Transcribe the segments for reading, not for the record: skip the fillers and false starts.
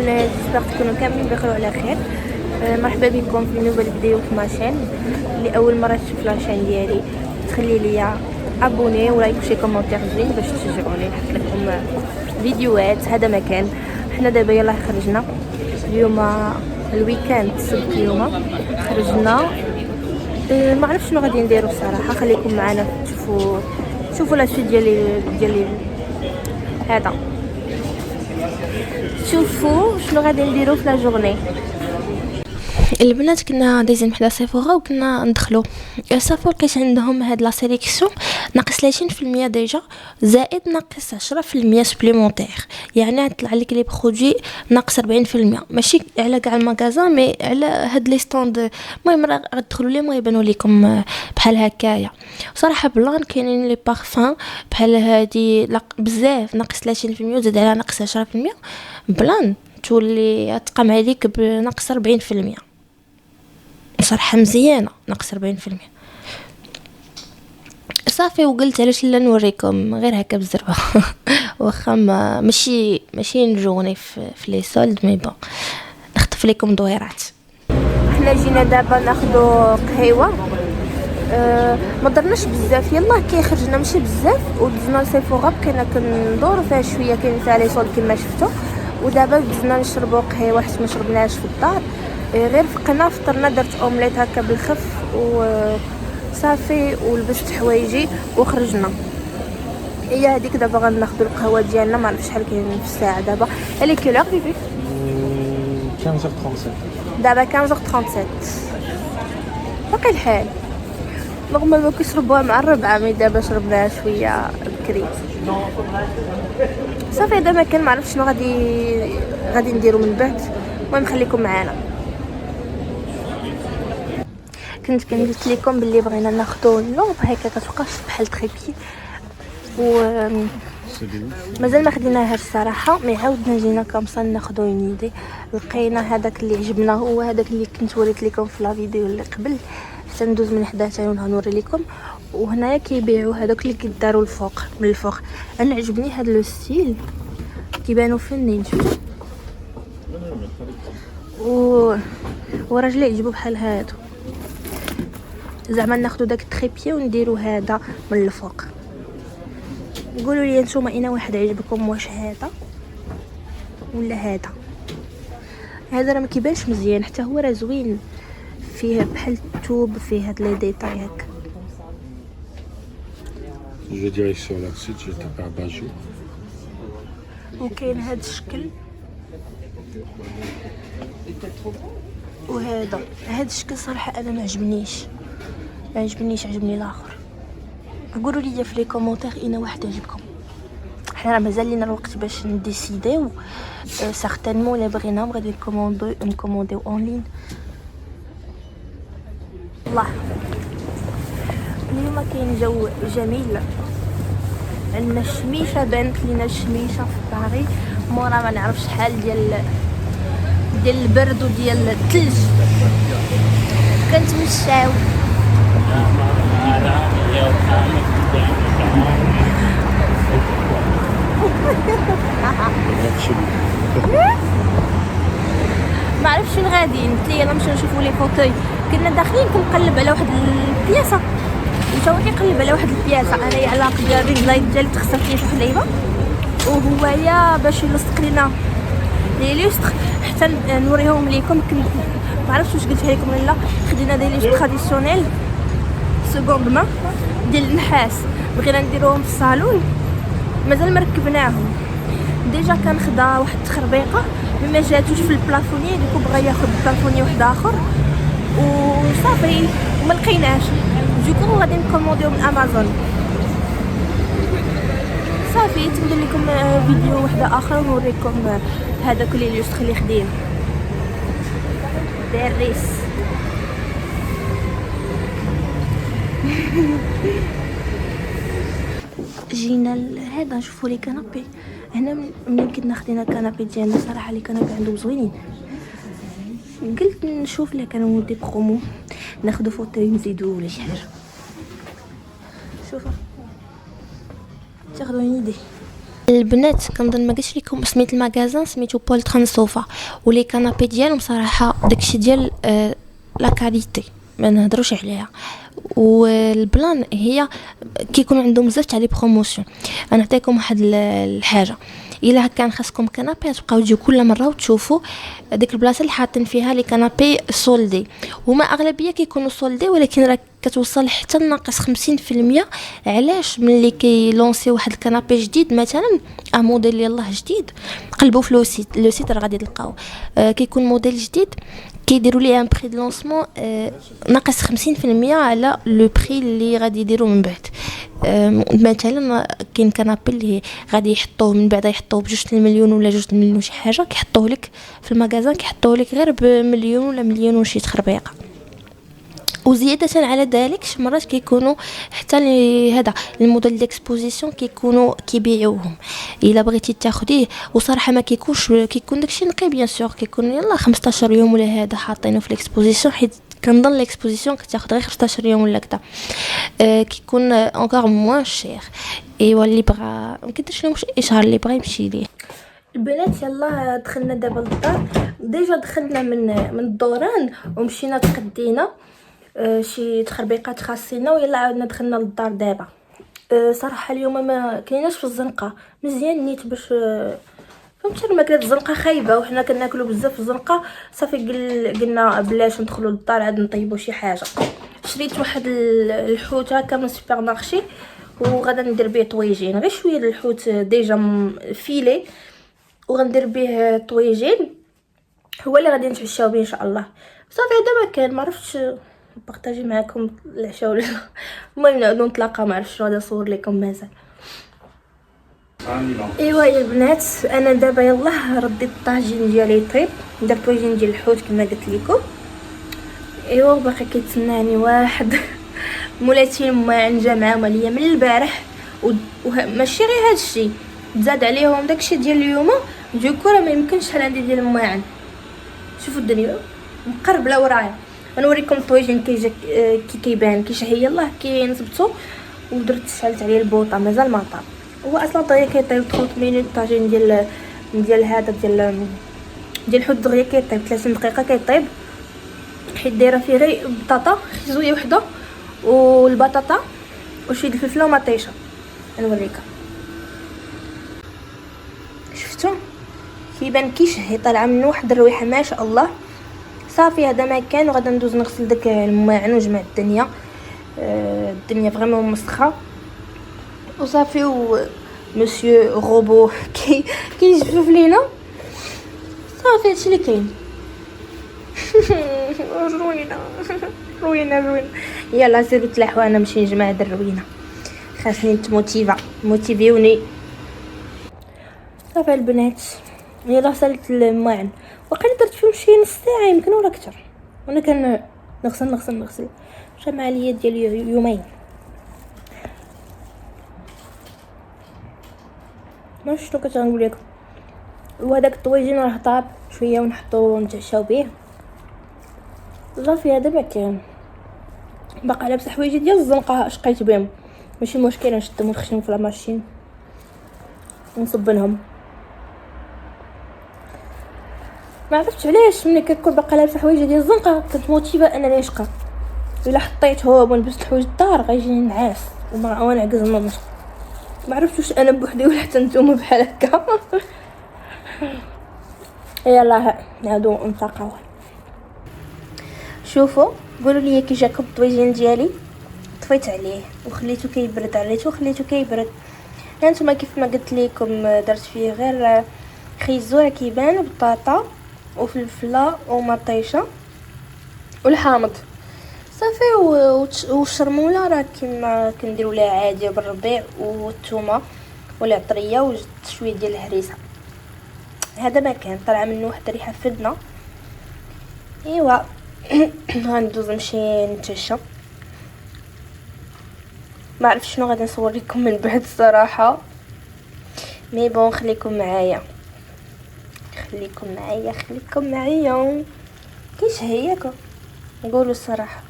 جيسبر تكونوا كاملين بخير وعلى خير. مرحبا بكم في نوفل فيديو في ماشين. اللي اول مره تشوف لاشين ديالي تخلي لي ابوني ولايك وشي كومونتير زوين باش تشجعوني نحط لكم فيديوهات. هذا مكان حنا دابا يلاه خرجنا اليوم الويكاند السبت. اليوم خرجنا ما عرفتش شنو غادي نديرو الصراحه. خليكم معنا شوفوا لا سويت ديالي هذا. شوفوا شنو غادي نديرو في لا جورني. البنات كنا دايزين بحدا سيفورا وكنا ندخلو سافور لقيت عندهم هاد لا سيليكسيون ناقص 30% ديجا زائد ناقص 10% سبليمونتير، يعني طلع لك لي برودوي ناقص 40%. ماشي على كاع المغازان مي على هاد لي ستوند. المهم راه غتدخلوا ليهم غيبانوا لكم بحال هكايا. صراحه بلان كاينين لي بارفان بحال هادي بزاف ناقص 30% وزاد على ناقص 10%. بلان تولي تقام عليك بناقص 40%. صراحه مزيانه ناقص 40%. صافي وقلت علاش لا نوريكم غير هكا بزربه واخا ماشي نجوني في لي سولد مي بون نخطف لكم دويرات. حنا جينا دابا ناخذ قهيوه. ما درناش بزاف يلاه كي خرجنا ماشي بزاف ودزنا لسيفورا بقينا كندورو فيها شويه كاين فيها لي سولد كما شفتوا. ودابا دزنا نشربوا قهيوه حيت ما شربناهاش في الدار. غير فقنا فطرنا درت اومليت هكا بالخف وصافي ولبست حوايجي وخرجنا. هي هذيك دابا غناخذوا القهوه ديالنا. ما عرفتش شحال كاين في الساعه دابا. الي كيلور بيبي 15h37 دابا 15h37 باقي الحال. نورمالمون كيشربوها مع الربعه مي دابا شربناها شويه بكري. صافي هذا مكان ما عرفتش شنو غادي نديرو من بعد. المهم خليكم معنا. كنت قلت لكم باللي بغينا ناخذوا لوب هكا كتبقى بحال تريبي و مازال ما خديناهاش الصراحه. مي عاودنا جينا كامصا ناخذوا ينيدي. لقينا هذاك اللي عجبنا هو هذاك اللي كنت وريت لكم في لا فيديو اللي قبل. حتى ندوز من حداه حتى نوري لكم. وهنايا كيبيعوا هذوك اللي كيداروا الفوق من الفوق. انا عجبني هذا لو ستيل كيبانوا فنين شوف. وراجلي عجبو بحال هادو. زعما ناخذوا داك التريبي ونديروا هذا من الفوق. قولوا لي نتوما اين واحد عجبكم، واش هذا ولا هذا؟ هذا راه ما كيبانش مزيان حتى هو راه زوين فيه بحال الثوب فيه هاد لي ديتاي هكا. Je dirais sur leur site, je tape à Bajou. وكاين هاد الشكل وهذا. هاد الشكل صراحه انا ما عجبنيش عجبني الاخر. قولوا لي في لي كومونتير اين واحد عجبكم. حنا راه مازال لينا الوقت باش نديسيديو. سارتانمون الا بغيناهم غادي نكومونديو اون لين. الله اليوم كاين جو جميل. عندنا الشميشه بانت لينا الشميشه في باري مورا ما نعرف شحال ديال البرد وديال الثلج. كنتمشاو ما عرفتش فين غاديين. قلت لي يلا نمشيو نشوفوا لي فوتوي. كنا داخلين كنقلب على واحد البياسه وتا هو كيقلب على واحد البياسه. انايا على قدر الرجلين ديالي تخسر فيا شي حليبه وهويا باش يلصق لينا لي ليستر حتى نوريهم لكم. كنت ما عرفتش واش قلت لكم ولا خدينا دي ليستر تراديسيونيل سكوند مان ديال النحاس. بغينا نديروهم في الصالون مازال مركبناهم. ديجا كان خدا واحد التخربيقه ما جاتوش في البلافوني ديكو بغا ياخذ بلافوني واحد اخر وصافي وما لقيناش. دوكو غادي نكومونديو من امازون. صافي تندير لكم فيديو واحده اخر ونوريكم هذاك اللي ليستر اللي خديم داير ريس. جينا هذا نشوفوا لي كنابي. هنا ملي كنا خدينا كنابي ديالنا صراحه لي كنابي عندهم زوينين. قلت نشوف لك انا ودي برومو ناخذ فوتوي نزيدو ولا شي حاجه. شوفوا تاخذوا ايدي. البنات كنظن ما قلتش لكم سميت المغازان، سميتو بول ترانسوفا، ولي كانابي ديالهم صراحه داكشي ديال لا كاليتي ما نهضروش عليها. والبلان هي كيكون عندهم بزاف تاع لي بروموسيون. انا نعطيكم واحد الحاجه، الا كان خاصكم كنابي تبقاو تجيو كل مره وتشوفوا ديك البلاصه اللي حاطين فيها لي كنابي سولدي. هما اغلبيه كيكونوا سولدي، ولكن راه كتوصل حتى لناقص 50%. علاش؟ ملي كيلونسي واحد الكنابي جديد مثلا موديل يلاه جديد، قلبوا في لو سيت راه غادي تلقاو كيكون موديل جديد كيديروا ليه ان بري دو لونسمون ناقص 50% على لو بري اللي غادي يديروا من بعد. مثلا كاين كنابي اللي غادي يحطوه من بعد يحطوه ب2 مليون ولا 2 مليون شي حاجه، كيحطوه لك في المغازان كيحطوه لك غير بمليون ولا مليون وشي تخربيقه. وزيادة على ذلك شي مرات كيكونوا حتى هذا الموديل ديكسبوزيسيون كيكونوا كيبيعوهم الا بغيتي تاخديه. وصراحه ما كيكونش كيكون داكشي نقي بيان سور، كيكون يلا 15 يوم ولا هذا حاطينه في الاكسبوزيسيون، حيت كنظن الاكسبوزيسيون كتاخد غير 15 يوم ولا كذا. كيكون اونكور موان شير. ايوا اللي بغى ما كنديرش لهم اشهار، اللي بغى يمشي ليه. البنات يلا دخلنا دابا للدار، ديجا دخلنا من الدوران ومشينا تقدينا شي تخربيقات خاصينا، ويلا عاودنا دخلنا للدار دابا. صراحه اليوم ما كايناش في الزنقه مزيان نيت باش فهمتي الماكله الزنقه خايبه، وحنا كناكلوا بزاف الزنقه. صافي قلنا بلاش ندخلوا للدار عاد نطيبوا شي حاجه. شريت واحد الحوت هكا من السوبر مارشي وغادا ندير به طويجين، غير شويه الحوت ديجا فيلي وغندير به طويجين، هو اللي غادي نتعشاو به ان شاء الله. صافي هذا ما كان، ما عرفتش بارطاجي معكم العشاء ولا المهم نعاودو نتلاقاو، ما عرفتش غادي نصور لكم مازال. ايوا يا البنات انا دابا يلا رديت الطاجين ديالي يطيب، درت طاجين ديال الحوت كما قلت لكم. ايوا باقي كيتسناني واحد مولاتي الماعن جا معاهم عليا من البارح، وماشي غير هادشي تزاد عليهم داكشي ديال اليوم. دوكو راه ما يمكنش شحال عندي ديال الماعن. شوفوا الدنيا مقربله ورايا. غنوريكم الطويجين كي كيبان كي شهي. يلاه كنصبتو ودرت شعلت عليه البوطه مازال ما طاب. هو اصلا طريقه كيطيب 30 مينوت الطاجين ديال هذا ديال الحوت دغيا كيطيب 30 دقيقه كيطيب، حيت دايره فيه غير بطاطا خزويه وحده والبطاطا وشويه الفلفله ومطيشه. نوريكم شفتوا كيبان كيشهي طالعه منه واحد الرويحه ما شاء الله. صافي هذا ما كان، وغادا ندوز نغسل داك الماعن ونجمع الدنيا. فريمون مسخه وصافي. مسيو روبو كيجفف لينا. صافي هادشي اللي كاين. روينه يلا سيروا تلاحوا، انا نمشي نجمع هاد الروينه، خاصني موتيفيوني. صافي البنات يلا غسلت الماعن، وقيلا درت فيهم شي نص ساعه يمكن ولا اكثر، وانا كان نغسل مشى مع ليا ديال يومين. ما شنو كتنقول لكم. وهداك الطويجين راه طاب شويه ونحطو نتعشاو به. صافي هذا ما كان باقا لابسه حوايجي ديال الزنقه شقيت بهم، ماشي مشكل نشدهم ونخشم في لاماشين ونصبنهم. ما عرفتش علاش ملي كنكون باقا لابسه حوايجي ديال الزنقه كنت موتيفه انني نشقى. الا حطيتهم ولبست الحوايج الدار غيجيني نعاس ونعكز نوض. ما عرفتش واش انا بوحدي ولا حتى نتوما بحال هكا. يلا نعاودو نتلاقاو. شوفوا قولوا لي كي جاكم الطويجين ديالي. طفيت عليه وخليته كيبرد، وخليته كيبرد. هانتوما كيف ما قلت لكم درت فيه غير خيزوع كيبان بطاطا وفلفله ومطيشه والحامض. صافي والشرموله راه كيما كنديروا لها عادي بالربيع، والثومه والعطريه وجدت شويه ديال الهريسه. هذا ما كان طلع منه واحد الريحه فدنا. ايوا غندوز نمشي نتعشى. ما عرفت شنو غادي نصور لكم من بعد الصراحه، مي بون خليكم معايا كيشهي ياكم نقولوا الصراحه.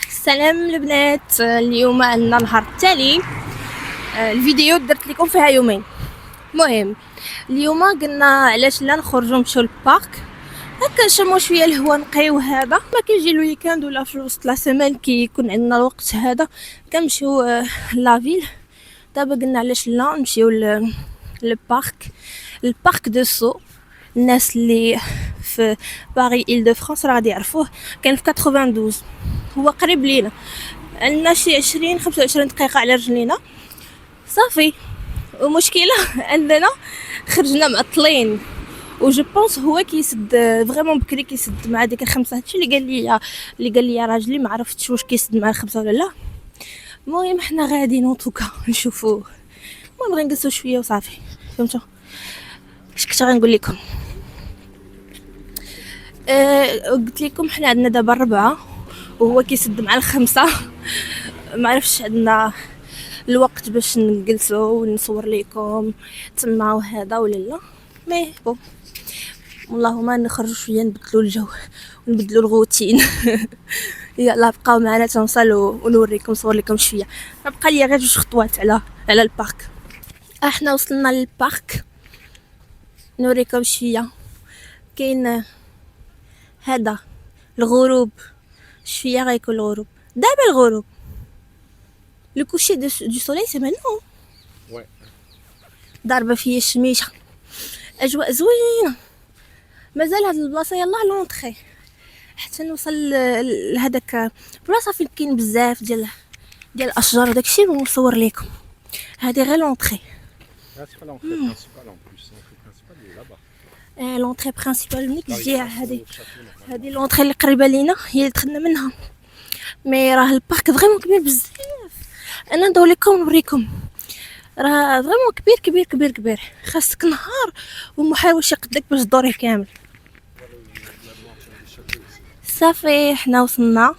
السلام البنات، اليوم عندنا نهار التالي. الفيديو درت لكم فيها يومين. المهم اليوم قلنا علاش لا نخرجوا نمشيو للبارك هكا نشمو شويه الهواء نقيو. هذا ما كيجي الويكاند ولا في وسط لا سيمين كيكون عندنا الوقت هذا كنمشيو لافيل. دابا قلنا علاش لا نمشيو للبارك. البارك دو سو الناس اللي في باري إل دو فرانس راه غادي يعرفوه، كان في 92. هو قريب لينا، عندنا شي 20-25 دقيقه على رجلينا صافي. ومشكله عندنا خرجنا معطلين وجو بونس هو كيسد فريمون بكري، كيسد مع ديك الخمسه. هادشي اللي قال لي راجلي، ما عرفتش واش كيسد مع الخمسه ولا لا. المهم حنا غاديين نوطوكا نشوفوا. المهم غنجلسوا شويه وصافي. فهمتوا اش كنت غنقول لكم؟ قلت لكم حنا عندنا دابا 4 وهو كيسد مع الخمسه. ما عرفتش عندنا الوقت باش نجلسوا ونصور لكم تما وهذا ولا لا. مي بون اللهم نخرجوا شويه نبدلوا الجو ونبدلوا الروتين. يلا بقاو معنا تنوصلوا ونوريكم نصور لكم شويه. بقى لي غير 2 خطوات على البارك. احنا وصلنا للبارك نوريكم شويه. كاين هذا الغروب، شويه غيكون الغروب دابا. الغروب لو كوشي دو سوليي سي مانون. Ouais. ضاربه فيه الشميشه، اجواء زوينه. مازال هاد البلاصه يلا لونطري حتى نوصل لهداك بلاصه فين كاين بزاف ديال الاشجار وداكشي ونصور لكم. هذه غير لونطري. Là, c'est pas l'entrée principale en plus. L'entrée principale est là-bas. لونطري برينسيبال ملي كتجي Au هذه château, là. هذه لونطري اللي قريبه لينا هي اللي دخلنا منها. مي راه البارك فريمون كبير بزاف. انا ندور لكم نوريكم، راه فريمون كبير كبير كبير كبير. خاصك نهار ومحاول شي قدك باش تدوريه كامل. صافي حنا وصلنا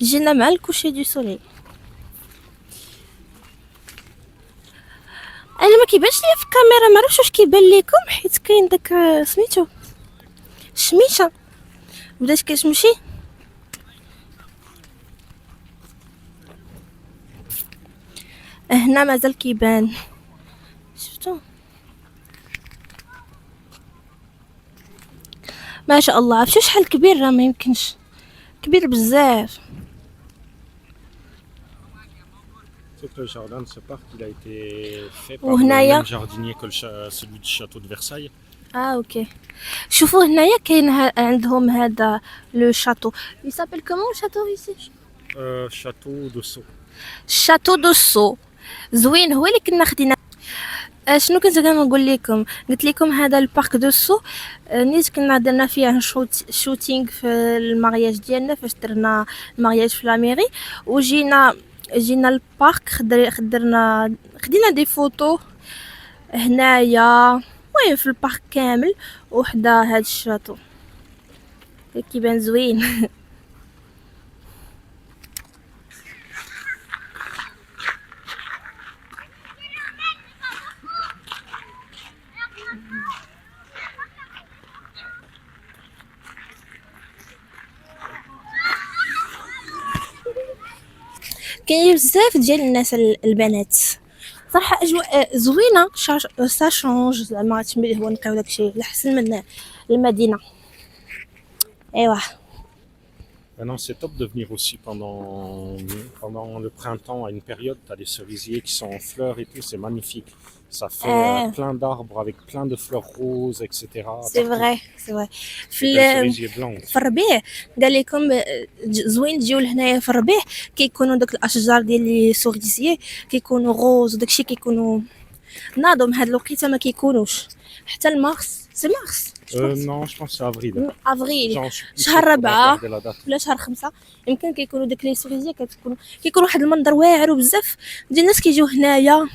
جينا مع الكوشي دو سوليي. انا ما كيبانش ليا في الكاميرا، ما عرفتش واش كيبان لكم حيت كاين داك سميتو الشميشه بدات كتمشي. هنا مازال كيبان، شفتو ما شاء الله. عرفتوا شحال كبير؟ راه ما يمكنش، كبير بزاف. Tu sais que le jardin de ce parc, il a été fait par Ou le Hnaya. même jardinier que celui du château de Versailles. اوكي. شوفوا هنايا كاين عندهم هذا لو شاتو يسابيل كومون شاتو ايسي. Château de Sceaux. شاتو دو سو زوين، هو اللي كنا خدينا. شنو كنت كنقول لكم؟ قلت لكم هذا البارك دو سو نيت كنا درنا فيه شوتينغ في المارياج ديالنا فاش درنا المارياج في لاميري. وجينا البارك خدينا دي فوتو هنايا. المهم في البارك كامل وحدا هاد الشاتو كيبان زوين. كاين بزاف ديال الناس البنات صراحه. اجواء زوينه سا شونج زعما تملي هو نقيو داكشي احسن من المدينه. ايوا Maintenant, c'est top de venir aussi pendant le printemps, à une période. Tu as des cerisiers qui sont en fleurs et tout, c'est magnifique. Ça fait plein d'arbres avec plein de fleurs roses, etc. سي فري سي فري. C'est un cerisier blanc. في الربيع قال لكم زوين تجيو لهنايا في الربيع، كيكونوا داك الاشجار ديال لي سوريزيي كيكونوا غوز وداكشي كيكونوا ناضم. هاد الوقيته ما كيكونوش حتى المارس. سي مارس Non, je pense que c'est avril. افريل J'en suis plus شهر sûr, on va 4 regarder la date. ولا شهر 5 يمكن كيكونوا داك لي سوريزيي كيكونوا واحد المنظر واعر وبزاف ديال الناس كيجيو هنايا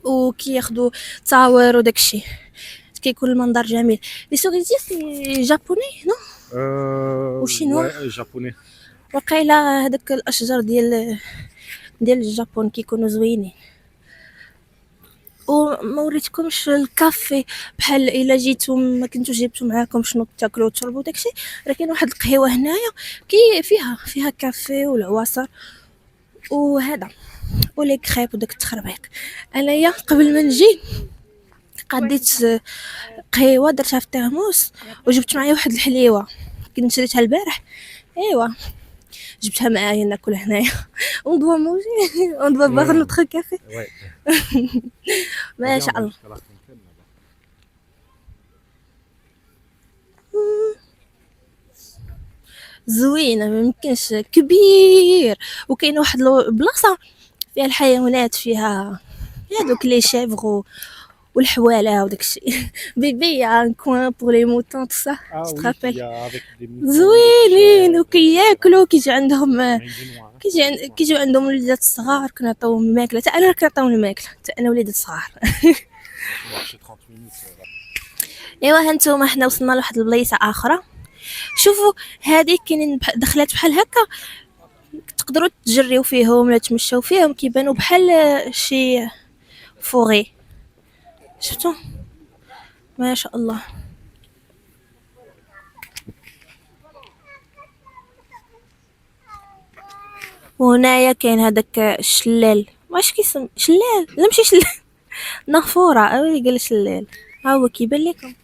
وكياخذوا تصاور وداكشي. كيكون المنظر جميل. لي سوريزيي سي جابوني نو وشينوا؟ Ouais, japonais. وقيلا هذاك الاشجار ديال الجابون كيكونوا زوينين. وما وريتكمش الكافي بحال الا جيتو ما كنتو جبتو معاكم شنو تاكلوا وتشربوا داكشي. راه كاين واحد القهوه هنايا فيها كافي والعواصر وهذا ولي كريب وداك التخربيق. انايا قبل ما نجي قديت قهيوه درتها في الترموس، وجبت معايا واحد الحليوه كنت شريتها البارح. ايوا جبتها معايا ناكل هنايا. on doit manger on doit boire Ouais. notre café. Ouais. ما Viens, شاء on va الله. jusqu'à la fontaine là-bas. زوينه ما يمكنش، كبير. وكاين واحد البلاصه فيها الحيوانات، فيها هذوك لي شيفغ والحواله وداك الشيء. بيبي ان كوين بور لي موتون تو سا Ah جو oui, il ترابيل. y a avec des moutons, des زوينين chèvres, وكياكلوا كيجي عندهم mais béninois. كيجيو عندهم الوليدات الصغار كنعطيوهم الماكله. حتى انا كنعطيهم الماكله، حتى انا وليدات صغار. On va marcher 30 minutes. ايوا هانتوما حنا وصلنا لواحد البلايصه اخرى. شوفوا هذه كاينين دخلات بحال هكا، تقدروا تجريو فيهم ولا تمشاو فيهم، كيبانوا بحال شي فوغي. شفتوا ما شاء الله. وهنايا كاين هذاك الشلال، واش كيسم شلال؟ لا ماشي شلال. نافوره اوي قال شلال. ها هو كيبان لكم،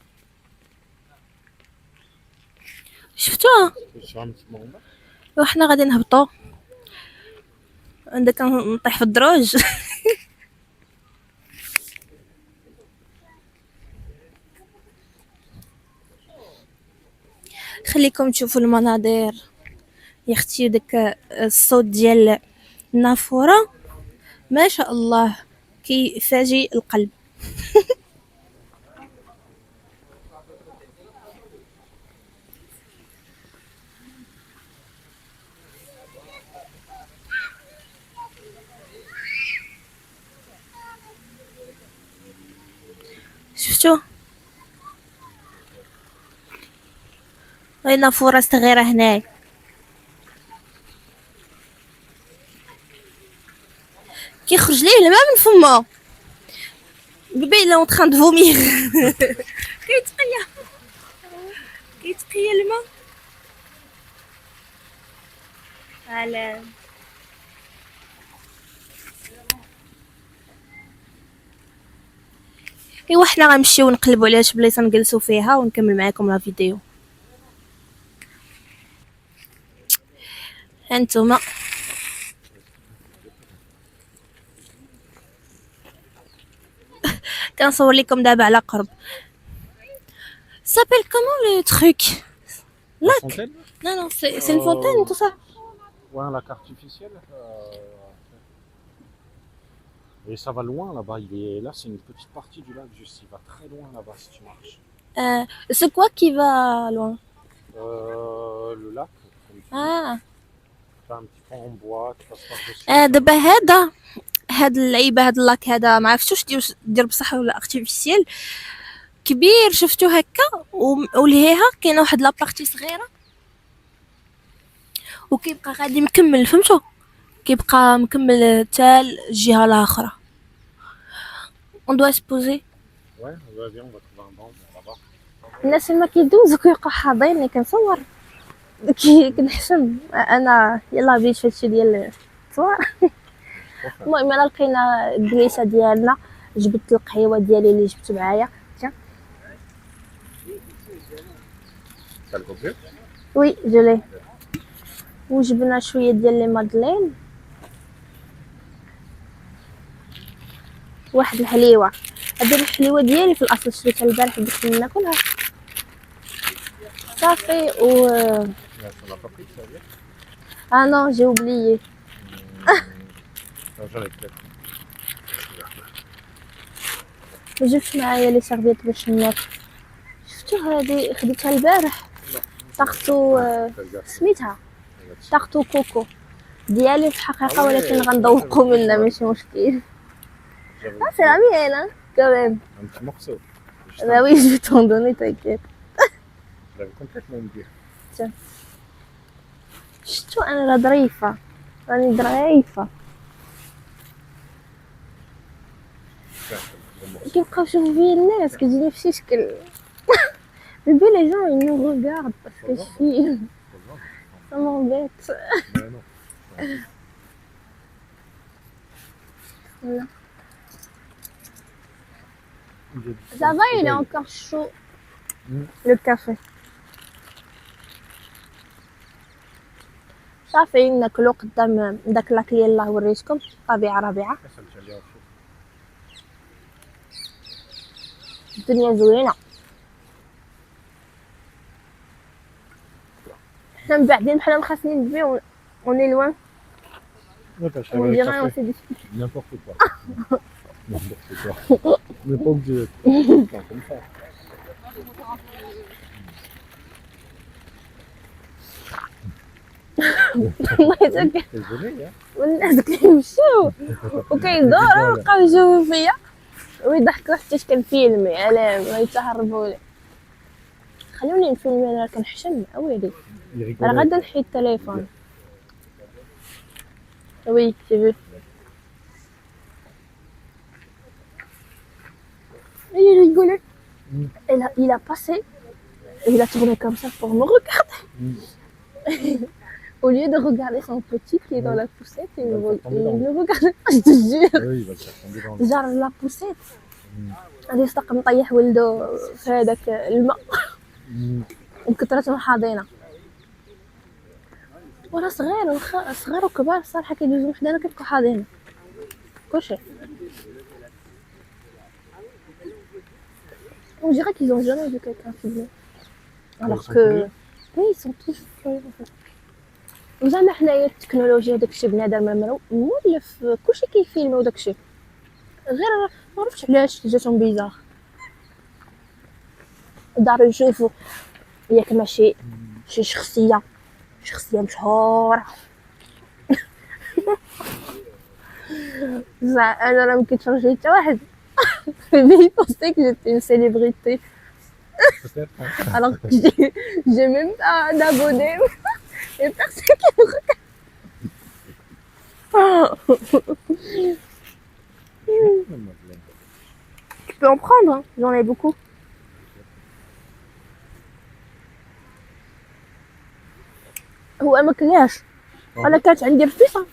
شفتوها؟ Sur un petit moment. وحنا غادي نهبطوا. عندك نطيح في الدروج. خليكم تشوفوا المناظر يا اختي، داك الصوت ديال النافوره ما شاء الله كيفاجئ القلب. شفتوا هنا نافوره صغيره هنايا، كيخرج ليه الماء من فمه. بيبي لا اون تران دو فومير. كيتقيا الماء. على ايوا حنا غنمشيو نقلبوا على شي بلايصه نجلسوا فيها ونكمل معكم لا فيديو. هانتوما كنصور لكم دابا على قرب. s'appelle comment le truc? La Lac? fontaine. Non non, c'est une fontaine tout ça. Ouais, un lac artificiel. Et ça va loin là-bas. Là, c'est une petite partie du lac juste. Il va très loin là-bas si tu marches. C'est quoi qui va loin? Le lac. Ah. T'as un petit pont en bois, tu passes par-dessus. دابا هاد اللعيبه، هاد اللاك هذا ما عرفتوش دير بصح ولا ارتيفيسيال كبير. شفتو هكا ولهيها كاينه واحد لابارتي صغيره وكيبقى غادي مكمل، فهمتوا؟ كيبقى مكمل حتى الجهه الاخرى. on doit se poser. Ouais, viens, on va trouver un banc là-bas. الناس ما كيدوزو كيبقاو حاضريني كنصور كنحشم انا. يلا بيت فهادشي ديال التصوير. المهم انا لقينا الجليسه ديالنا، جبت القهيوه ديالي اللي جبت معايا. T'as le couplet? وي جولي. وجبنا شويه ديال لي مادلين، واحد الحليوه. هذه الحليوه ديالي في الاصل شريتها البارح باش ناكلها صافي. و Ça n'a pas pris, ça veut dire? ah non j'ai oublié. J'en ai peut-être. ما جبتش معايا لي سيرفيت باش ناكل. شفتو هذه خديتها البارح، طاختو سميتها طاختو كوكو ديالي في الحقيقه، ولكن غنذوقو منها ماشي مشكل. c'est la mienne hein quand même. Un petit morceau. Bah oui, je vais t'en donner, t'inquiète. Je l'avais complètement oublié. Tiens. شفتو انا ظريفه، راني ظريفه. كيبقاو يشوفوا فيا الناس كتجيني في شي شكل. بيبي لي جون ils nous regardent parce que je suis ça m'embête. Ça va, il est encore chaud. Le café. صافي ناكلو قدام داك لاكلي الله وريتكم طبيعه ربيعه. الدنيا زوينه. حنا مبعدين بحال مخاسنين بيه وني لوان. On dirait on s'est disputé. N'importe quoi. N'importe quoi. On n'est pas obligé d'être comme ça. الله يسكر. Désolé, hein. والناس كيمشيو وكيدوروا ويبقاو يجاوبوا فيا ويضحكوا حتى كنفيلمي عليهم ويتهربوا لي. خلوني نفيلمي انا كنحشم اويلي. راه غادا نحيد التليفون. Oui, j'ai vu. Et il rigolait. Et là, il a passé. Et il a tourné comme ça pour me regarder. Au lieu de regarder son petit qui est dans la poussette, il me regardait. Je te jure. Oui, il va se faire tomber dans le... Genre la poussette. غادي يصدق مطيح ولدو في هذاك الماء من كثرة الحاضنة. وراه صغار وكبار الصراحه كيدوزو حدانا كيبقاو حاضين كلشي. On dirait qu'ils ont jamais vu quelqu'un filmer. Alors que oui, ils sont tous furieux en fait. وزعما حنايا التكنولوجيا داكشي بنادم مولف كلشي كيفيلمي وداكشي غير ما عرفتش علاش جاتهم بيزار. داروا يشوفوا ياك ماشي شي شخصيه مشهورة. أنا راه مكنتفرجش حتى واحد il pensait que j'étais une célébrité. Alors que j'ai même pas d'abonnés et personne qui me regarde. Tu peux en prendre, hein. J'en ai beaucoup. هو ما كلاش انا كانت عندي رفيصه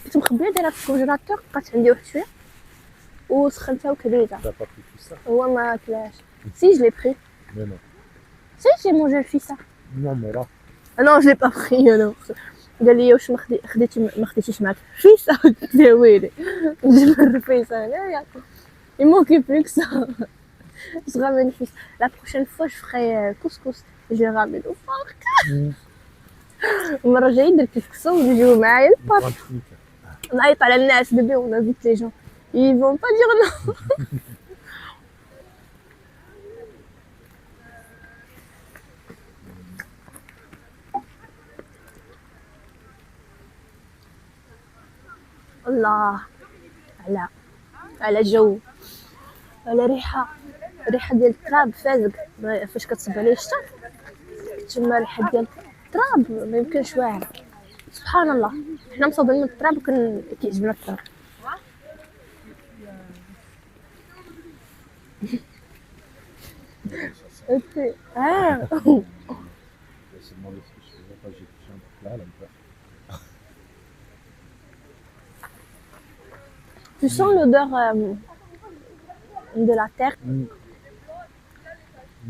كنت مخبيه دايره في الكونجيلاتور بقات عندي واحد شويه وسخنتها وكليتها. هو ما كلاش. Si je l'ai pris. Mais non. Si j'ai mangé le fissa. Non mais là. Non je l'ai pas pris alors. قال لي واش ما خديتيش معاك فيسا. قلت له ويلي نجيب الرفيسه هنايا. Il manquait plus que ça. Je ramène le fils. La prochaine fois je ferai couscous. Je le ramène au parc. المره الجايه درت الكسكسو ويجيو معايا البارك. نعيط على الناس بيبي ونافيت لي جون ils vont pas dire non. الله على جو على ريحه ديال التراب فازق فاش كتصب عليه الشتا تما ريحه ديال التراب ما يمكنش واعر. سبحان الله حنا مصوبين من التراب كيعجبنا التراب. Tu sens l'odeur de la terre.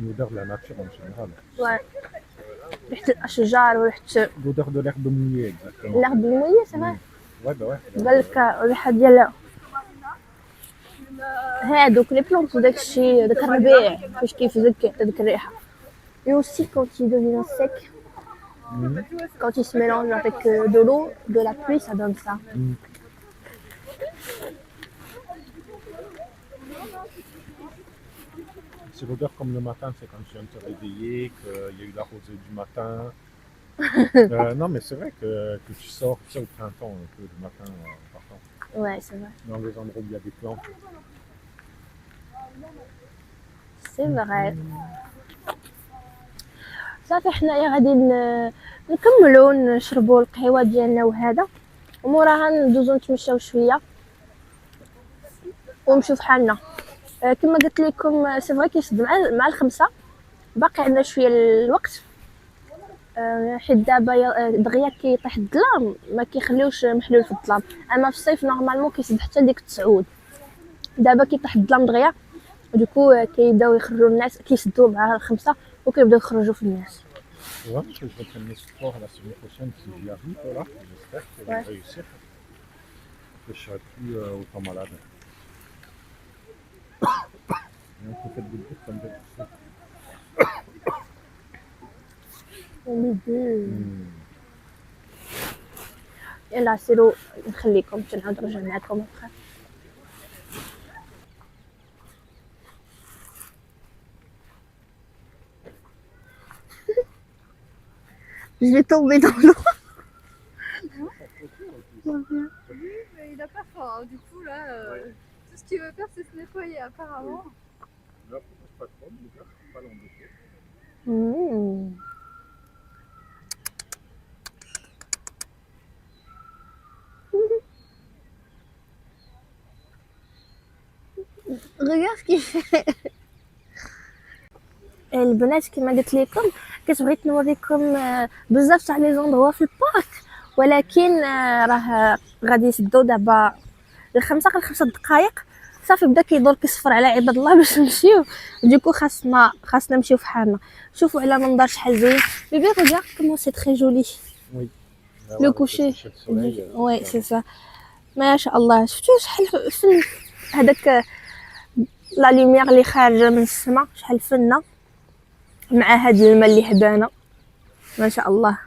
L'odeur de la nature en général. Ouais. ريحة الأشجار وريحة L'odeur de l'herbe mouillée exactement. الأرض الموية سمع. Ouais bah ouais. بالك الريحة ديال هادوك لي بلونط وداكشي داك الربيع فاش كيفزك كيعطي ديك الريحة. Et aussi quand il devient sec, quand il se mélange avec de l'eau, de la pluie, ça donne ça. C'est l'odeur comme le matin, c'est quand tu viens de te réveiller, qu'il y a eu la rosée du matin. Non mais c'est vrai que tu sors, tu sais, au printemps un peu le matin en partant. Ouais, c'est vrai. Dans les endroits où il y a des plantes. C'est vrai. صافي حنايا غادي نكملوا نشربوا القهوه ديالنا وهذا وموراها ندوزو نتمشاو شويه ونمشيو فحالنا. كما قلت لكم سي فري كيصد مع الخمسة باقي عندنا شويه الوقت حيت دابا دغيا كيطيح الظلام ما كيخليوش محلول في الظلام، اما في الصيف نورمالمون كيسد حتى لديك 9. دابا كيطيح الظلام دغيا دوكو كيبداو يخرجوا الناس، كيسدوا مع 5 وكيبداو يخرجوا في الناس. Tu vois, que je reprenne mes sports la semaine prochaine si j'y arrive, voilà. J'espère que je vais réussir. Que je serai plus autant malade. Et on peut faire des trucs comme ça. يلا سيروا نخليكم نعاود نرجع معكم اخر. Je vais tomber dans l'eau. Oui, mais il a pas faim. Du coup, là, tout ce qu'il veut faire, c'est se nettoyer, apparemment. Là, pas trop, mais là, pas l'embêter. Regarde ce qu'il fait. البنات كما قلت لكم كتبغيت نوريكم بزاف تاع لي زوندروا في البارك، ولكن راه غادي يسدوا دابا الخمسة غير 5 دقائق صافي بدا كيدور كيصفر على عباد الله باش نمشيو. دوكو خاصنا نمشيو في حالنا. شوفوا على منظر شحال زوين. بيبي regarde comment c'est très joli. Oui. لو كوشي وي سي سا ما شاء الله. شفتوا شحال فن هذاك لا لوميير اللي خارجه من السماء، شحال فنه مع هاد الماء اللي حدانا ما شاء الله.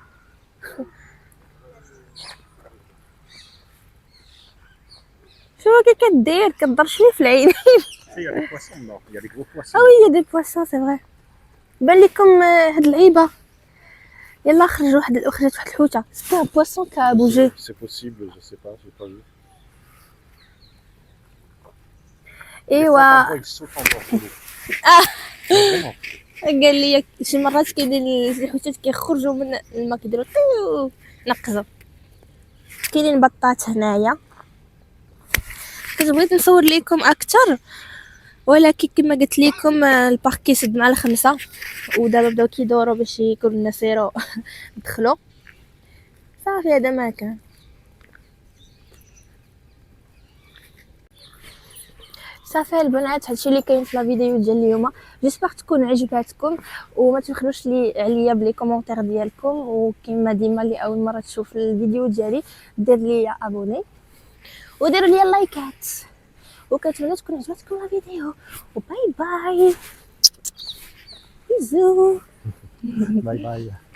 شو كي كدير كضرش لي في العينين. Il y a des poissons dedans, il y a des gros poissons. اه وي دي بواسون سي فري. بان لكم هاد اللعيبه. يلا خرجوا خرجت واحد الحوته سكي ان بواسون كا بوجي. C'est possible, je sais pas, j'ai pas vu. ايوا Il saute en dehors de l'eau. Vraiment. قال لي شي مرات كاينين الحوتات كيخرجوا من الماء كيديروا طيو نقزوا. كاينين بطات هنايا كنت بغيت نصور لكم اكثر، ولكن كما قلت لكم البارك كيسد مع 5 ودابا بداو كيدوروا باش يكونوا الناس يرو يدخلوا صافي. هذا ما كان صافي البنات. هادشي اللي كاين في لا فيديو ديال اليوم. جيسبر تكون عجباتكم وما تبخلوش لي عليا بلي كومونتير ديالكم، وكما ديما اللي اول مره تشوف الفيديو ديالي دير لي ابوني وديروا لي لايكات، وكنتمنى تكون عجبتكم لا فيديو. وباي باي بيزو. Bye bye.